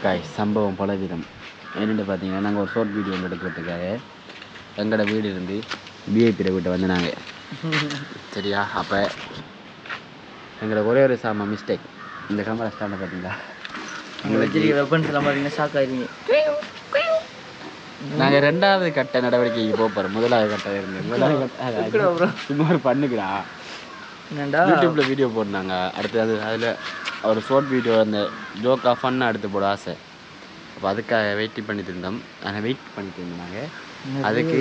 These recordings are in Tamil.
காய் சம்பவம் பலவிதம் என்னென்னு பார்த்தீங்கன்னா நாங்கள் ஒரு ஷார்ட் வீடியோ ஒன்று எடுக்கிறதுக்காக எங்களோட வீடு இருந்து பிஐபியில் வீட்டை வந்து நாங்கள் சரியா. அப்போ எங்களுக்கு ஒரே ஒரு சாமா மிஸ்டேக். இந்த கேமரா ஸ்டாண்டை பார்த்தீங்களா, நாங்கள் ரெண்டாவது கட்ட நடவடிக்கைக்கு போகிறோம். முதலாவது கட்டம் இருந்து சும்மா ஒரு பண்ணுக்கிறா யூடியூப்ல வீடியோ போட்டாங்க. அடுத்து அதில் ஒரு ஷார்ட் வீடியோ அந்த ஜோக்கா ஃபன்னாக எடுத்து போட ஆசை. அப்போ அதுக்காக வெயிட் பண்ணிட்டு இருந்தோம். ஆனால் வெயிட் பண்ணிட்டு இருந்தோம் நாங்கள். அதுக்கு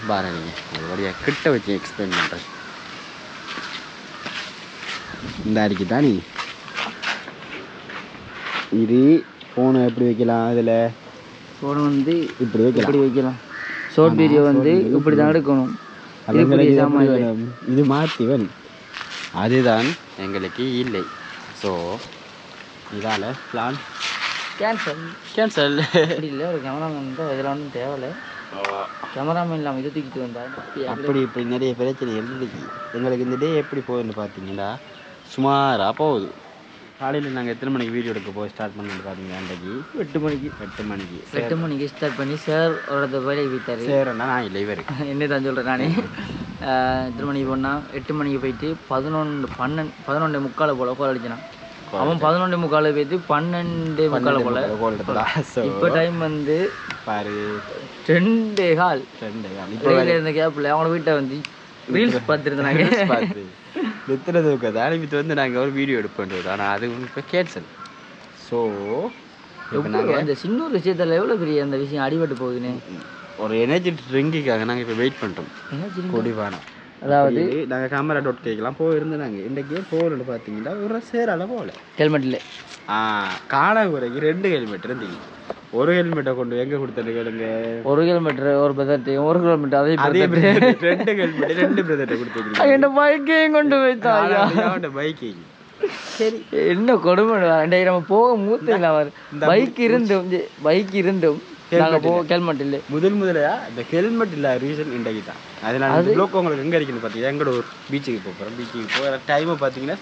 பாரு நீங்கள் அது வழியாக கிட்ட வச்சு எக்ஸ்பிளைன் பண்ணுறேன். இந்த அடிக்கு தான் நீ இது ஃபோனை எப்படி வைக்கலாம், அதில் ஃபோனை வந்து இப்படி வைக்கலாம். ஷார்ட் வீடியோ வந்து இப்படி தான் எடுக்கணும். இது மாற்றிவன் அதுதான் எங்களுக்கு இல்லை. ஸோ இதால் பிளான் கேன்சல் இல்லை. ஒரு கேமராமேன் தான் இதில் ஒன்றும் தேவையில்லை. கேமராமேன் இல்லாமல் இதை தூக்கிட்டு வந்தால் அப்படி இப்படி நிறைய பிரச்சனை இருந்துச்சு எங்களுக்கு. இந்த டே எப்படி போகுதுன்னு பார்த்தீங்கன்னா சுமாராக போகுது. காலையில் நாங்கள் எத்தனை மணிக்கு வீடியோ எடுக்க போய் ஸ்டார்ட் பண்ணி பார்த்தீங்கன்னா அன்றைக்கு 8 மணிக்கு ஸ்டார்ட் பண்ணி சார் அவரோட வேலைக்கு போய்த்தார். சேர்ண்ணா நான் இல்லை இவர் என்ன தான் சொல்கிறேன் நானே. எத்தனை மணிக்கு போனால் 8 மணிக்கு போயிட்டு 11:30 போல் கோல் அடிச்சினான். அவன் 11:45 போயிட்டு 12:45 போல். இப்போ டைம் வந்து பாரு 2:15. இருந்த கேப்பில் அவங்கள வீட்டை வந்து ரீல்ஸ் பார்த்துருந்தாங்க. எத்தனை அனுப்பிட்டு வந்து நாங்கள் ஒரு வீடியோ எடுப்போன்றது. ஆனால் அது இப்போ கேன்சல். ஸோ இப்போ நாங்கள் அந்த சின்ன ஒரு விஷயத்தில் எவ்வளோ பெரிய அந்த விஷயம் அடிபட்டு போகுதுன்னு ஒரு எனர்ஜி ட்ரிங்குக்காக நாங்கள் இப்போ வெயிட் பண்ணுறோம். கொடிவானம் அதாவது நாங்கள் கேமரா டாட் கேட்கலாம் போயிருந்தோம். நாங்கள் இன்றைக்கே போகிறது பார்த்தீங்கன்னா ஒரு சேரால போகல. ஹெல்மெட் இல்லை காண குறைக்கு 2 ஹெல்மெட் இருந்தீங்க. ஒரு ஹெல்மெட்டை கொண்டு எங்கே கொடுத்தது கேளுங்க. ஒரு ஹெல்மெட் ஒரு பிரதர்ட்டையும் 1 கிலோமீட்டர் அதே 2 ஹெல்மெட் 2 பிரதர்ட்டை கொடுத்துருக்கீங்க. என்ன பைக்கையும் கொண்டு போய்த்தான் பைக்கையும். சரி என்ன கொடுமை. நம்ம போக மூத்த பைக் இருந்தும் நாங்கள் போக ஹெல்மெட் இல்லை. முதலையா இந்த ஹெல்மெட் இல்லை ரீசன் இன்றைக்கு தான். அதனால ப்ளோக் உங்களுக்கு எங்கே இருக்குன்னு பார்த்தீங்கன்னா எங்களோட ஒரு பீச்சுக்கு போகிறோம். பீச்சுக்கு போகிற டைமை பார்த்தீங்கன்னா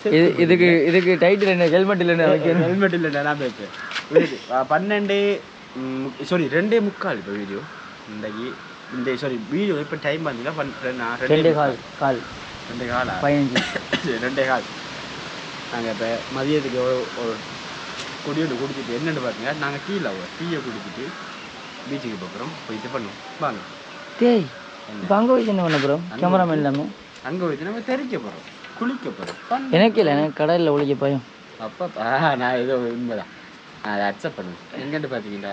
இதுக்கு டைட்டில் என்ன ஹெல்மெட் இல்லைன்னு ஹெல்மெட் இல்லைன்னா நான் பேசுவேன். 2:45 இப்போ வீடியோ இன்றைக்கு வீடியோ இப்போ டைம் பார்த்தீங்கன்னா 2:15. நாங்கள் இப்போ மதியத்துக்கு ஒரு கொடியோடு குடிச்சிட்டு என்னென்னு பார்த்தீங்கன்னா நாங்கள் கீழே டீயை குடிச்சிட்டு பீச்சுக்கு போகிறோம். போய் இது பண்ணுவோம் வாங்க. டேய் இப்போ அங்கே வச்சு என்ன பண்ண போகிறோம்? கேமராமேன் இல்லாமல் அங்கே வச்சு நம்ம தெரிக்க போகிறோம், குளிக்க போகிறோம். எனக்கு இல்லை, எனக்கு கடலில் ஒழிக்க பயம். அப்போ நான் ஏதோ உண்மைதான், நான் அதை அக்செப்ட் பண்ணுவேன். எங்கேன்னு பார்த்தீங்கன்னா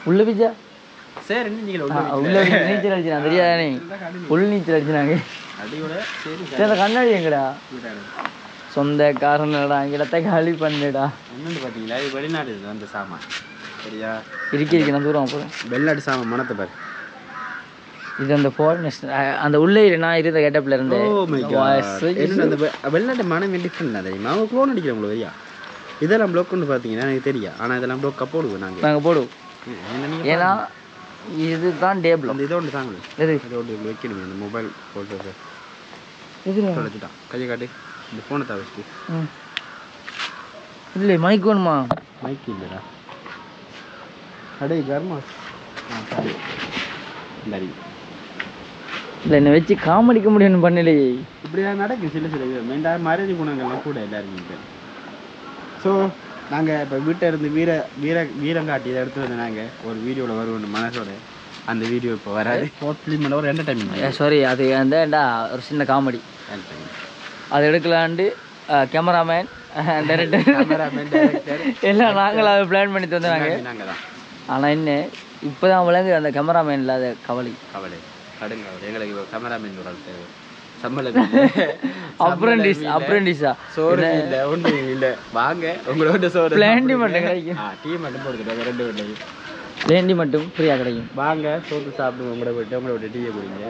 உள்ள பீச்சா சரி. நீங்கள் உள்ள நீச்சல் அடிச்சுனா தெரியாதானே? உள் நீச்சல் அடிச்சுனாங்க அடியோட. சரி அந்த கண்ணாடி எங்கடா? சொந்த காரணடா இடத்த காலி பண்ணுடா. என்னன்னு பார்த்தீங்களா இது வெளிநாடு அந்த சாமான் சரியா இருக்கு நான் தூரம் போகிறேன். வெளிநாடு சாமான் மனத்தை பாரு. இது அந்த ஃபாரினர்ஸ் அந்த உள்ளே நான் இருந்த கேட்டப்பில் இருந்தேன். அந்த வெளிநாட்டு மனம் டிஃப்ரெண்ட் தான் தெரியுமா. அவங்க க்ளோன் அடிக்கிறவங்களோ வரியா. இதெல்லாம் ப்ளோக்குன்னு பார்த்தீங்கன்னா எனக்கு தெரியும். ஆனால் இதெல்லாம் ப்ளோக்காக போடுவோம் நாங்கள் போடுவோம். ஏன்னா இதுதான் டேபிள். அந்த இதை ஒன்று தாங்களே இதோடு வைக்கணும். அந்த மொபைல் போட்டு வச்சுட்டான் கையை காட்டு. இந்த ஃபோனை தான் வச்சுட்டு இல்லை மைக் வேணுமா? மைக் இல்லைடா அடே கர்மா இல்லை என்னை வச்சு காமெடிக்க முடியும்னு பண்ணலையே. இப்படிதான் நடக்கும் சில மரியாதை குணங்கள்லாம் கூட எல்லாருமே. ஸோ நாங்கள் இப்போ வீட்டை இருந்து வீரங்காட்டி இதை எடுத்து வந்து நாங்கள் ஒரு வீடியோவில் வருவோம் மனசோட. அந்த வீடியோ இப்போ வராது. ஷார்ட் ஃபிலிம் ஒரு என்டர்டைன்மெண்ட். சாரி அது அந்த ஒரு சின்ன காமெடி அது எடுக்கலான்ட்டு கேமராமேன் டைரக்டர் எல்லாம் நாங்கள் அதை பிளான் பண்ணி தந்தாங்க. நாங்கள் தான். ஆனால் என்ன இப்போ தான் விளங்கு அந்த கேமராமேன் இல்லாத கவலை கடுங்க. எங்களுக்கு கேமராமேன் ஒரு ஆள் தேவை. அப்ரெண்டிஸா சோறு இல்லை ஒன்றும் இல்லை. வாங்க உங்களோட சோறு பிளாண்டி மட்டும் கிடைக்கும். டீ மட்டும் போடுறதுக்காக 2 வீட்டையும் பிளாண்டி மட்டும் ஃப்ரீயாக கிடைக்கும். வாங்க சோறு சாப்பிடுங்க. உங்களோட விட்டு டீயை குடிங்க.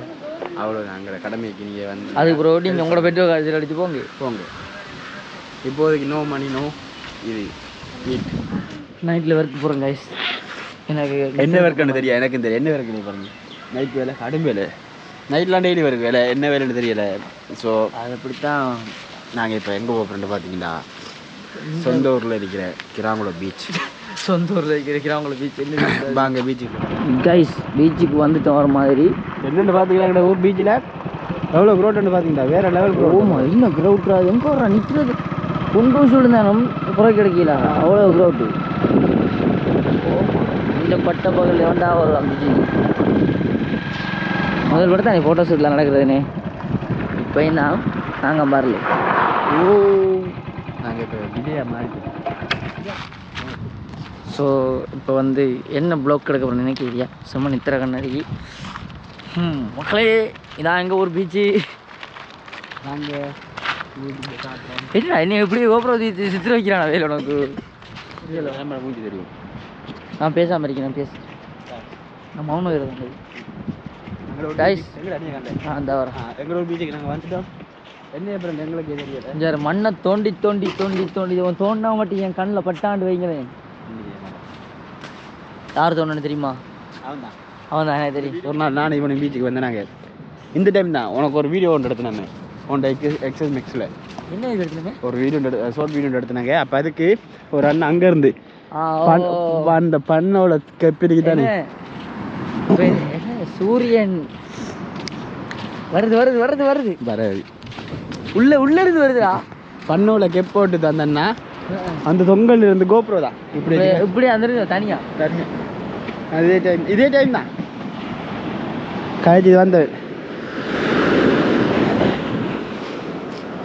அவ்வளோ நாங்கள் கடமைக்கு நீங்கள் வந்து அதுக்கு அப்புறம் நீங்கள் உங்களோட பெட்ரோல் காய்ச்சல் அடித்து போங்க. இப்போதைக்கு நோ மணி நோ இது நைட்டில் ஒர்க் போகிறேன் கைஸ். எனக்கு என்ன ஒர்க்குன்னு தெரியும். எனக்கும் தெரியும் என்ன ஒர்க்குன்னு பாருங்க. நைட் வேலை கடும் வேலை. நைட்லாம் டெய்லி ஒர்க் வேலை. என்ன வேலைன்னு தெரியலை. ஸோ அது அப்படித்தான். நாங்கள் இப்போ எங்கே போகிறோன்னு பார்த்தீங்கன்னா சொந்த ஊரில் இருக்கிற கிராங்குளம் பீச். சொந்த ஊரில் இருக்கிற கிராங்குளம் பீச் என்ன அங்கே பீச்சுக்கு கைஸ் பீச்சுக்கு வந்துட்டோம் வர மாதிரி. என்னென்னு பார்த்துக்கலாம் ஊர் பீச்சில் எவ்வளோ க்ரௌட்னு பார்த்தீங்களா? வேறு லெவல் க்ரௌட். ஓமா என்ன க்ரௌட்ரா எங்கே வர்றா நிற்கிறது கொண்டு சொல்லிருந்தாலும் குறை கிடைக்கல அவ்வளோ க்ரௌட்டு. இந்த பட்ட பகல் எவன்டா வரும் பீச்சு. முதல் படத்தை நீ ஃபோட்டோ ஷூட்லாம் நடக்குதுன்னு இப்போ தான் நாங்கள் வரல. ஓ நாங்கள் இப்போ விஜயா மாதிரி. ஸோ இப்போ வந்து என்ன ப்ளாக் எடுக்க போகிறேன்னு நினைக்கிறீங்க? சும்மா நித்திர கண்ணாடி. மக்களே இதான் எங்கள் ஊர் பீச்சு. நாங்கள் என்ன என்ன எப்படி கோபுரம் சித்திர வைக்கிறானா வேலை உனக்கு? மூஞ்சி தெரியும். நான் பேசாமல் இருக்கேன். நான் பேச நான் மௌனம் இருந்தது. அந்த வரேன் எங்களோட பீச்சுக்கு நாங்கள் வந்துட்டோம். என்ன அப்புறம் எங்களுக்கு தெரியல. சார் மண்ணை தோண்டி தோண்டி தோண்டி தோண்டி தோண்டினா மட்டும் என் கண்ணில் பட்டாண்டு வைங்களேன். யார் தோணுன்னு தெரியுமா? அவன் தான் எனக்கு தெரியும். ஒரு நாள் நான் இவனுக்கு பீச்சுக்கு வந்தேன். நாங்கள் இந்த டைம் தான் உனக்கு ஒரு வீடியோ ஒன்று எடுத்துனாங்க உன்னோட எக்ஸஸ் மிக்ஸில். என்ன இது எடுத்துனாங்க? ஒரு வீடியோ ஷார்ட் வீடியோ எடுத்துனாங்க. அப்போ அதுக்கு ஒரு அண்ணன் அங்கேருந்து அந்த பண்ணோட கப்பிரிக்கு தானே சூரியன் வருது வருது வருது வருது வராது உள்ள இருந்து வருதுடா. பண்ணோல கெப் போட்டு அந்த அண்ணா அந்த தொங்கல் இருந்து கோப்ரோ தான் இப்படி இப்படி அந்த தனியா இதே டைம் தான் காய்ச்சி வந்தது.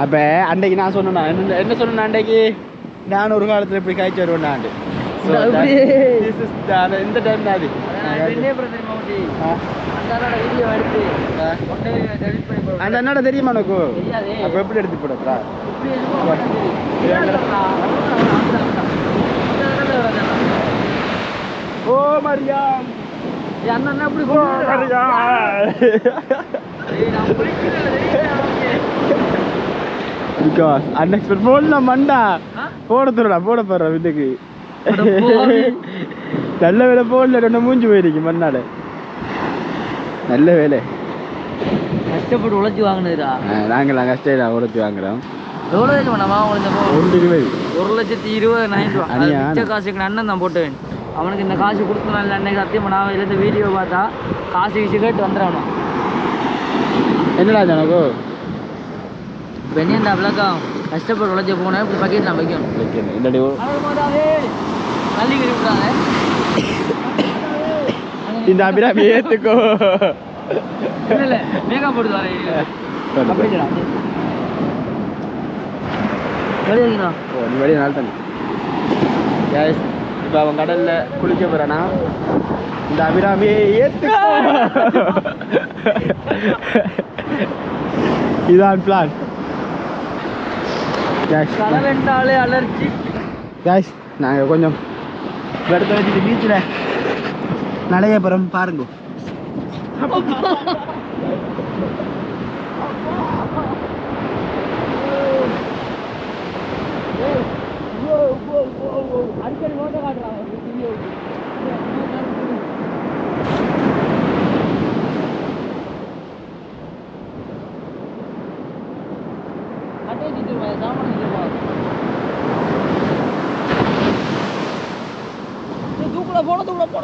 அப்போ அன்றைக்கு நான் சொன்னேன்னா என்ன சொன்னேன் அன்றைக்கு நான் ஒரு காலத்தில் இப்படி காய்ச்சி வருவேன்டாண்டு. இந்த டைம் தான் அது. அந்த அண்ணாட தெரியுமா உனக்கு? அப்போ எப்படி எடுத்து போடுறா? ஓ மரியா அண்ணா அப்படி பிகாஸ் அன்எக்ஸ்பெக்ட் போடலாம் மண்டா போட போடுறா இதுக்கு நல்ல வேலை போடல. ரெண்டு மூஞ்சி போயிருக்கு மண்ணாட. நல்ல வேலை கஷ்டப்பட்டு உழைச்சி வாங்கினதுடா. நாங்களாம் கஷ்டம் உழைச்சி வாங்குறோம். எவ்வளோ வேணுமாண்ணா? 1,20,000 காசுக்கு அண்ணன் தான் போட்டுவேன். அவனுக்கு இந்த காசு கொடுக்கணும் இல்லை அன்னைக்கு சத்தியமா நான் இந்த வீடியோ பார்த்தா காசு வீச்சு கேட்டு வந்துடுறானோ. என்னடா எனக்கு இப்போ என்ன விளக்கம்? கஷ்டப்பட்டு உழைச்சி போனேன் இப்படி பக்கெட் நான் வைக்கணும். தள்ளி விட்டாங்க இந்த அபிராமி ஏத்துக்கோ. இல்லை மேக்கப் போட்டு வரேன். வெளியே நாள் தானே. இப்போ அவன் கடல்ல குளிக்க போறானா? இந்த அபிராமியை ஏத்துக்கோ. இதான் பிளான். கடலென்றாலே அலர்ஜி. கேஷ் நாங்கள் கொஞ்சம் இடத்த வச்சுட்டு பீச்சில் நடைய போகிறோம் பாருங்க. அடிக்கடி நோட்டை காட்டுறாங்க. போன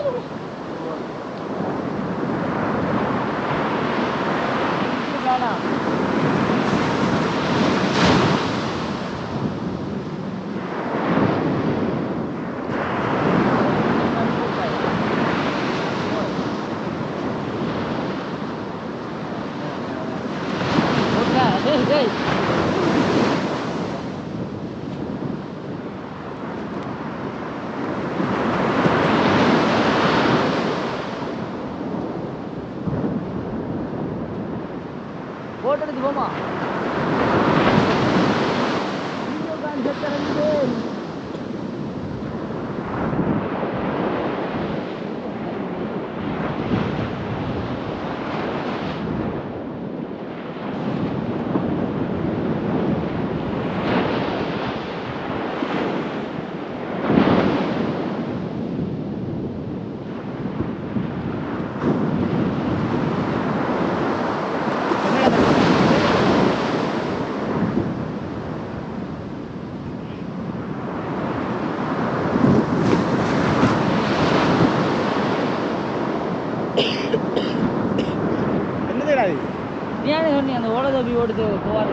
குழம்பி ஓடுது போவார்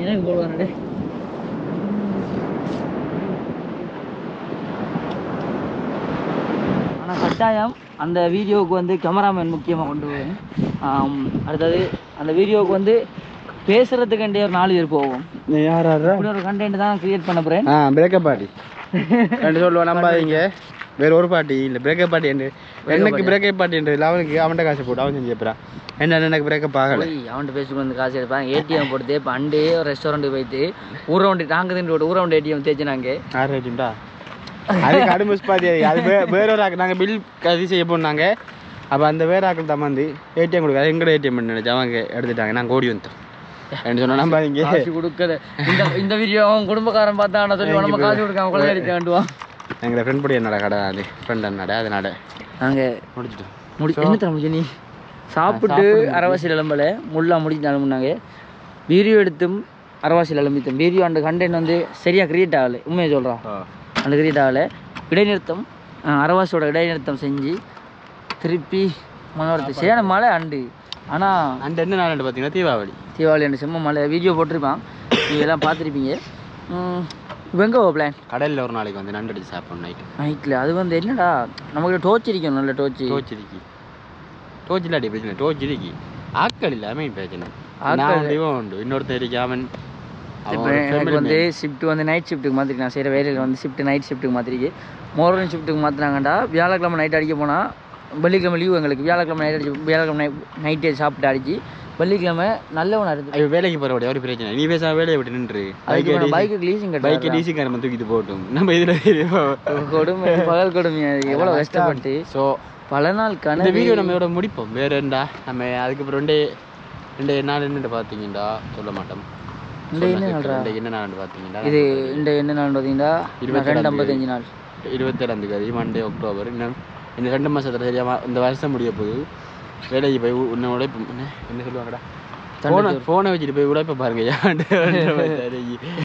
எனக்கு போடுவானே ஆனால் கட்டாயம் அந்த வீடியோவுக்கு வந்து கேமராமேன் முக்கியமாக கொண்டு போவேன். அடுத்தது அந்த வீடியோவுக்கு வந்து பேசுறதுக்கு ஒரு 4 பேர் போவோம். யார் அப்படி ஒரு கண்டென்ட் தான் கிரியேட் பண்ண போகிறேன். பிரேக்கப் பார்ட்டி ரெண்டு சொல்லுவோம் நம்பாதீங்க. வேற ஒரு பார்ட்டி இல்லை பிரேக்கப் பார்ட்டி என்று எனக்கு பிரேக்கப் பார்ட்டின்றது அவனுக்கு அவன்கிட்ட காசு போட்டு அவன் செஞ்சு வைப்பான். என்ன எனக்கு பிரேக்கப் ஆகலை அவன்கிட்ட பேசிட்டு வந்து காசு எடுப்பான். ஏடிஎம் போட்டு இப்போ அண்டே ஒரு ரெஸ்டாரண்ட்டுக்கு போயிட்டு ஊரவுண்டு நாங்கள் தின்னு ஊரவுண்டு ஏடிஎம் தேய்ச்சினாங்க. 6 ஏடிஎம்டா அது கடுமை பாதி. அது வேற ஒரு ஆக்கு நாங்கள் பில் கதி செய்ய போனாங்க. அப்போ அந்த வேற ஆக்கள் தான் வந்து ஏடிஎம் கொடுக்காது எங்கட ஏடிஎம் நினைச்சு அவங்க எடுத்துட்டாங்க. நாங்கள் ஓடி வந்துட்டோம் என்ன சொன்னா நம்பாதீங்க. காசு கொடுக்கல. இந்த வீடியோ அவன் குடும்பக்காரன் பார்த்தா சொல்லி நம்ம காசு கொடுக்காம கொள்ளை அடிக்க வேண்டுவான். எங்களை ஃப்ரெண்ட் படி என்னடா கடை அது ஃப்ரெண்ட் என்னடா அதனால நாங்கள் முடிச்சிட்டோம். என்ன தர முடியும் நீ சாப்பிட்டு அரவாசியில் இளம்பல முள்ளா முடிச்சிட்டாலும் முன்னாங்க வீடியோ எடுத்தும் அரவாசியில் இளம்பித்தோம். வீடியோ அந்த கண்டென்ட் வந்து சரியாக கிரியேட் ஆகலை. உண்மையை சொல்கிறான் அந்த கிரியேட் ஆகலை. இடைநிறுத்தம் அரவாசியோட இடைநிறுத்தம் செஞ்சு திருப்பி மனோரத்து சேன மழை அண்டு. ஆனால் அந்த என்ன நாள் பார்த்தீங்கன்னா தீபாவளி அண்டு செம்ம மழை வீடியோ போட்டிருப்பான். நீங்கள் எல்லாம் பார்த்துருப்பீங்க. இப்போ எங்கே பிளான் கடலில் ஒரு நாளைக்கு வந்து நண்டு அடிச்சு சாப்பிடணும் நைட்டில். அது வந்து என்னடா நமக்கு டோர்ச் இருக்கணும். நல்ல டோர்ச் இருக்கு. டோர்ச் இல்லாட்டி பிரச்சனை டோர்ச் இருக்கு. ஆட்கள் இல்லை மெயின் பிரச்சனை. உண்டு இன்னொருத்தர் இருக்கு அவன். இப்போ எனக்கு வந்து ஷிஃப்ட் வந்து நைட் ஷிஃப்ட்டுக்கு மாற்றிருக்கு. நான் செய்கிற வேலையில் வந்து ஷிஃப்ட் நைட் ஷிஃப்ட்டுக்கு மாற்றிருக்கு. மார்னிங் ஷிஃப்ட்டுக்கு மாற்றினாங்கண்டா வியாழக்கிழமை நைட் அடிக்க போனால் வெள்ளிக்கிழமை லீவு எங்களுக்கு. வியாழக்கிழமை நைட் அடிச்சு வியாழக்கிழமை நைட்டே சாப்பிட்டு அடிச்சு வெள்ளிக்கிழமை நல்லவனாக இருக்குது. வேலைக்கு போகிற ஒரு பிரச்சனை நீ பேச வேலையை விட்டு நின்று பைக்கு லீசிங் பைக்கு லீசிங்காரன் தூக்கிட்டு போட்டும் நம்ம இதில் கொடுமை பகல் கொடுமையா எவ்வளோ கஷ்டப்பட்டு. ஸோ பல நாள் இந்த வீடியோ நம்ம இதோட முடிப்போம். வேற என்னடா நம்ம அதுக்கப்புறம் ரெண்டு நாள் என்னென்னு பார்த்தீங்கடா சொல்ல மாட்டோம். என்ன நாள் பார்த்தீங்கன்னா இது இந்த என்ன நாள் பார்த்தீங்கன்னா 255 நாள் 27 மண்டே அக்டோபர். இன்னும் 2 மாதத்தில் சரியாக இந்த வருஷம் முடிய போகுது. வேலைக்கு போய் இன்னும் உழைப்பு என்ன சொல்லுவாங்கடா ஃபோனை வச்சுட்டு போய் உழைப்ப பாருங்க.